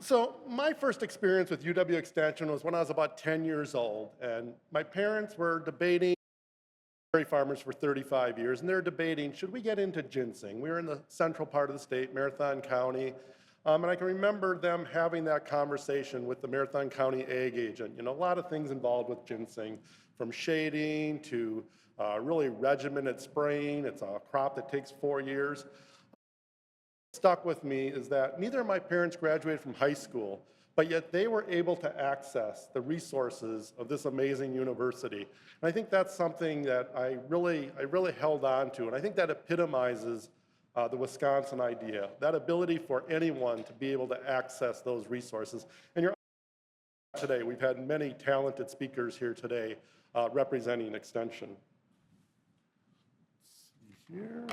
So my first experience with UW Extension was when I was about 10 years old, and my parents were debating dairy farmers for 35 years, and they're debating, should we get into ginseng? We were in the central part of the state, Marathon County, and I can remember them having that conversation with the Marathon County ag agent. You know, a lot of things involved with ginseng, from shading to really regimented spraying. It's a crop that takes 4 years. Stuck with me is that neither of my parents graduated from high school, but yet they were able to access the resources of this amazing university. And I think that's something that I really held on to, and I think that epitomizes the Wisconsin idea, that ability for anyone to be able to access those resources. And you're today, we've had many talented speakers here today representing Extension. Let's see here.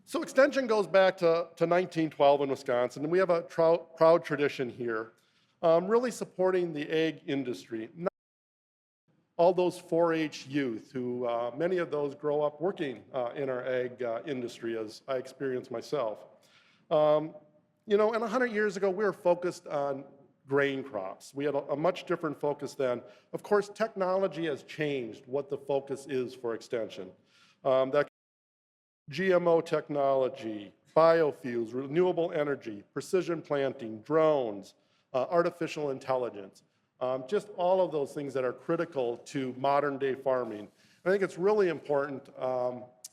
So Extension goes back to 1912 in Wisconsin, and we have a proud tradition here, really supporting the ag industry. Not all those 4-H youth who, many of those grow up working in our ag industry, as I experienced myself. You know, and 100 years ago, we were focused on grain crops. We had a much different focus then. Of course, technology has changed what the focus is for Extension. That GMO technology, biofuels, renewable energy, precision planting, drones, artificial intelligence, just all of those things that are critical to modern day farming. I think it's really important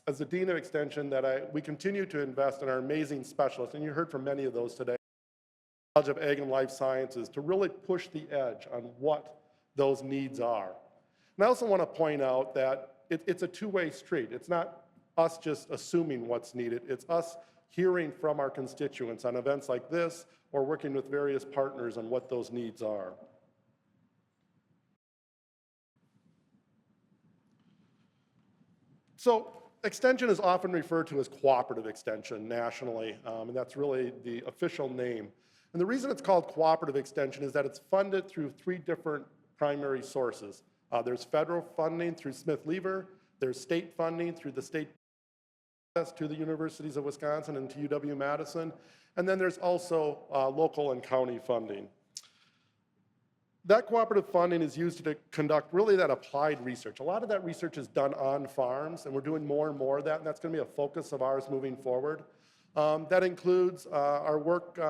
as the Dean of Extension that we continue to invest in our amazing specialists, and you heard from many of those today, College of Ag and Life Sciences, to really push the edge on what those needs are. And I also want to point out that it's a two-way street. It's not us just assuming what's needed. It's us hearing from our constituents on events like this or working with various partners on what those needs are. So Extension is often referred to as cooperative extension nationally, and that's really the official name. And the reason it's called cooperative extension is that it's funded through 3 different primary sources. There's federal funding through Smith-Lever, there's state funding through the state to the universities of Wisconsin and to UW-Madison, and then there's also local and county funding. That cooperative funding is used to conduct really that applied research. A lot of that research is done on farms, and we're doing more and more of that, and that's going to be a focus of ours moving forward. That includes our work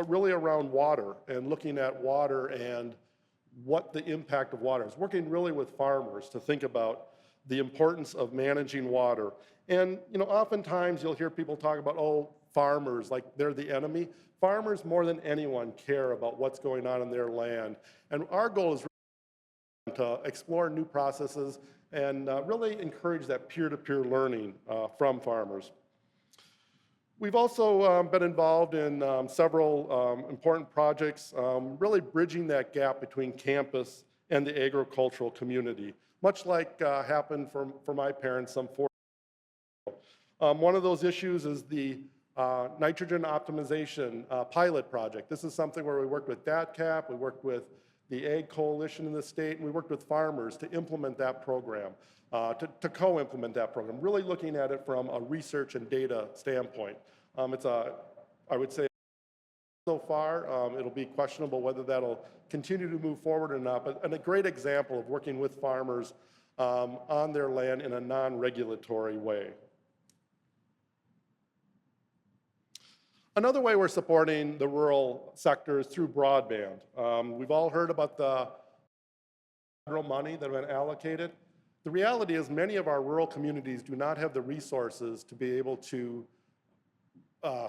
really around water and looking at water and what the impact of water is. Working really with farmers to think about the importance of managing water. And you know, oftentimes you'll hear people talk about, oh, farmers, like they're the enemy. Farmers more than anyone care about what's going on in their land. And our goal is to explore new processes and really encourage that peer-to-peer learning from farmers. We've also been involved in several important projects, really bridging that gap between campus and the agricultural community, much like happened for my parents some 4 years ago. One of those issues is the nitrogen optimization pilot project. This is something where we worked with DATCAP, we worked with the Ag Coalition in the state, and we worked with farmers to implement that program, to co-implement that program, really looking at it from a research and data standpoint. I would say so far, it'll be questionable whether that'll continue to move forward or not, but a great example of working with farmers on their land in a non-regulatory way. Another way we're supporting the rural sector is through broadband. We've all heard about the federal money that has been allocated. The reality is many of our rural communities do not have the resources to be able to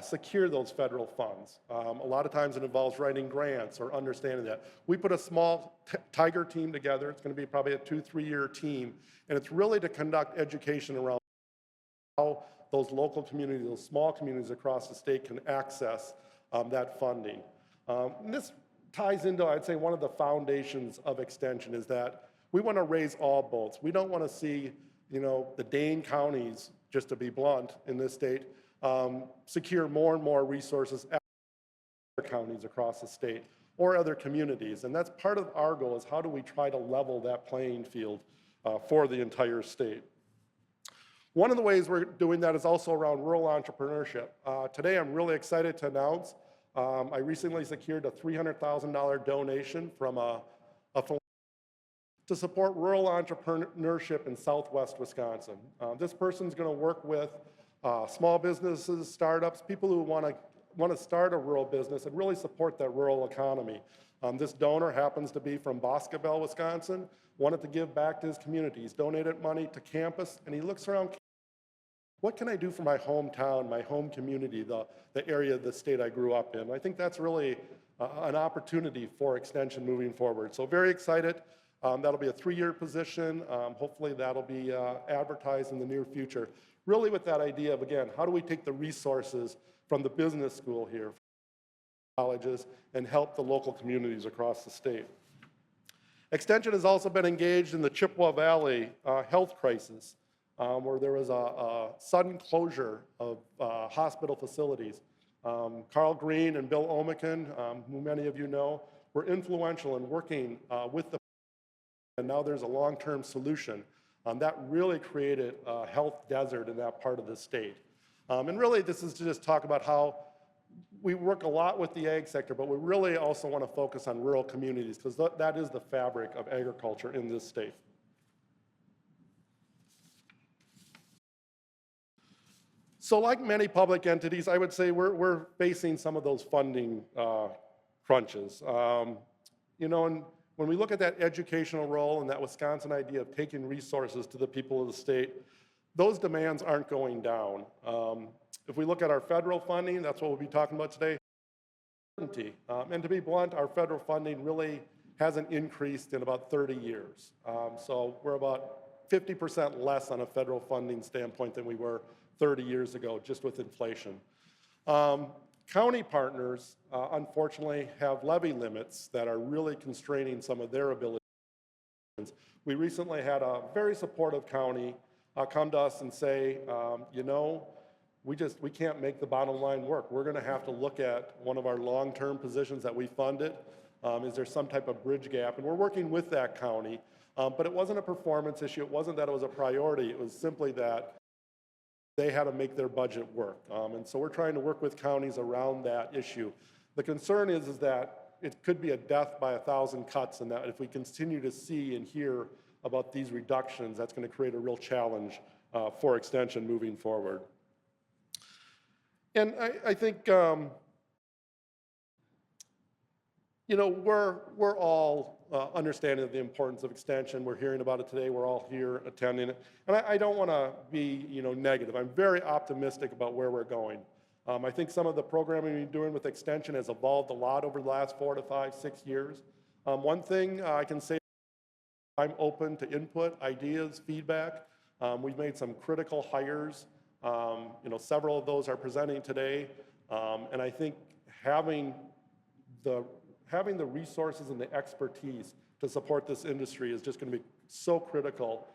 secure those federal funds. A lot of times it involves writing grants or understanding that. We put a small Tiger team together. It's going to be probably a 2-3 year team, and it's really to conduct education around how those local communities, those small communities across the state can access that funding. And this ties into, I'd say, one of the foundations of Extension is that we want to raise all boats. We don't want to see, you know, the Dane counties, just to be blunt, in this state, secure more and more resources at other counties across the state or other communities. And that's part of our goal, is how do we try to level that playing field for the entire state. One of the ways we're doing that is also around rural entrepreneurship. Today, I'm really excited to announce I recently secured a $300,000 donation from a to support rural entrepreneurship in Southwest Wisconsin. This person's going to work with small businesses, startups, people who want to start a rural business and really support that rural economy. This donor happens to be from Boscobel, Wisconsin, wanted to give back to his community. He's donated money to campus, and he looks around, what can I do for my hometown, my home community, the area of the state I grew up in? I think that's really an opportunity for extension moving forward. So very excited. That'll be a 3-year position. Hopefully that'll be advertised in the near future. Really with that idea of, again, how do we take the resources from the business school here, colleges, and help the local communities across the state. Extension has also been engaged in the Chippewa Valley health crisis, where there was a sudden closure of hospital facilities. Karl Green and Bill Omican, who many of you know, were influential in working with the, and now there's a long-term solution. That really created a health desert in that part of the state. And really this is to just talk about how we work a lot with the ag sector, but we really also want to focus on rural communities because that is the fabric of agriculture in this state. So like many public entities, I would say we're facing some of those funding crunches. You know, and when we look at that educational role and that Wisconsin idea of taking resources to the people of the state, those demands aren't going down. If we look at our federal funding, that's what we'll be talking about today. And to be blunt, our federal funding really hasn't increased in about 30 years. So we're about 50% less on a federal funding standpoint than we were 30 years ago, just with inflation. County partners, unfortunately, have levy limits that are really constraining some of their abilities. We recently had a very supportive county come to us and say, you know, we can't make the bottom line work. We're going to have to look at one of our long-term positions that we funded. Is there some type of bridge gap? And we're working with that county, but it wasn't a performance issue. It wasn't that it was a priority. It was simply that they had to make their budget work. And so we're trying to work with counties around that issue. The concern is that it could be a death by 1,000 cuts, and that if we continue to see and hear about these reductions, that's going to create a real challenge for extension moving forward. And I think, you know, we're all understanding of the importance of extension. We're hearing about it today. We're all here attending it. And I don't want to be, you know, negative. I'm very optimistic about where we're going. I think some of the programming we're doing with extension has evolved a lot over the last 4 to 5, 6 years. One thing I can say, I'm open to input, ideas, feedback. We've made some critical hires. You know, several of those are presenting today. And I think having the resources and the expertise to support this industry is just going to be so critical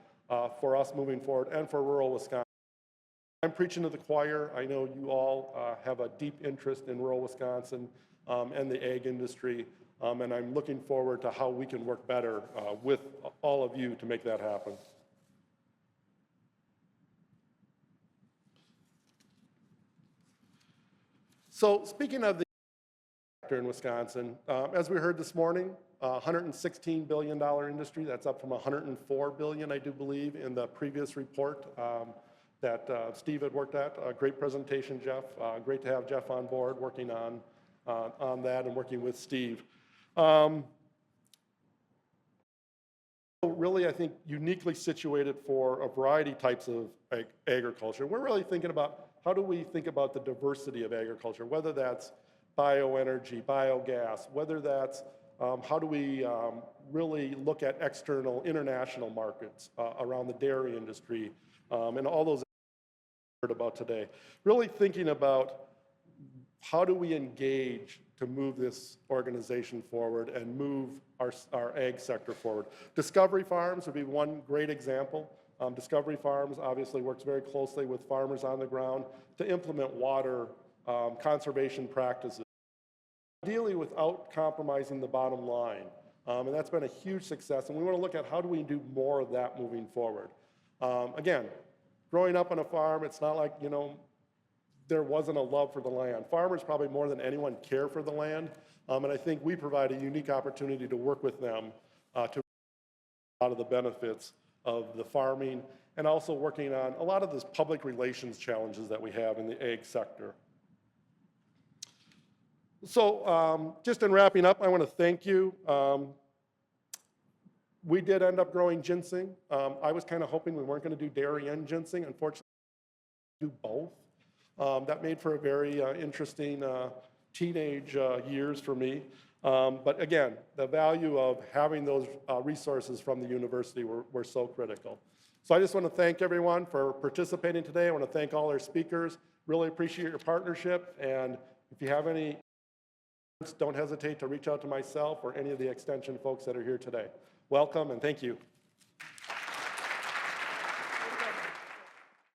for us moving forward and for rural Wisconsin. I'm preaching to the choir. I know you all have a deep interest in rural Wisconsin and the ag industry, and I'm looking forward to how we can work better with all of you to make that happen. So speaking of the in Wisconsin, as we heard this morning, $116 billion industry. That's up from $104 billion, I do believe, in the previous report that Steve had worked at. Great presentation, Jeff. Great to have Jeff on board working on that and working with Steve. Really, I think, uniquely situated for a variety of types of agriculture. We're really thinking about how do we think about the diversity of agriculture, whether that's bioenergy, biogas, whether that's how do we really look at external, international markets around the dairy industry and all those heard about today. Really thinking about how do we engage to move this organization forward and move our ag sector forward. Discovery Farms would be one great example. Discovery Farms obviously works very closely with farmers on the ground to implement water conservation practices, ideally without compromising the bottom line. And that's been a huge success, and we want to look at how do we do more of that moving forward. Again, growing up on a farm, it's not like, there wasn't a love for the land. Farmers probably more than anyone care for the land, and I think we provide a unique opportunity to work with them to a lot of the benefits of the farming and also working on a lot of these public relations challenges that we have in the ag sector. So just in wrapping up, I want to thank you. We did end up growing ginseng. I was kind of hoping we weren't going to do dairy and ginseng. Unfortunately, we do both. That made for a very interesting teenage years for me. But again, the value of having those resources from the university were so critical. So I just want to thank everyone for participating today. I want to thank all our speakers. Really appreciate your partnership. And if you have any, don't hesitate to reach out to myself or any of the extension folks that are here today. Welcome and thank you.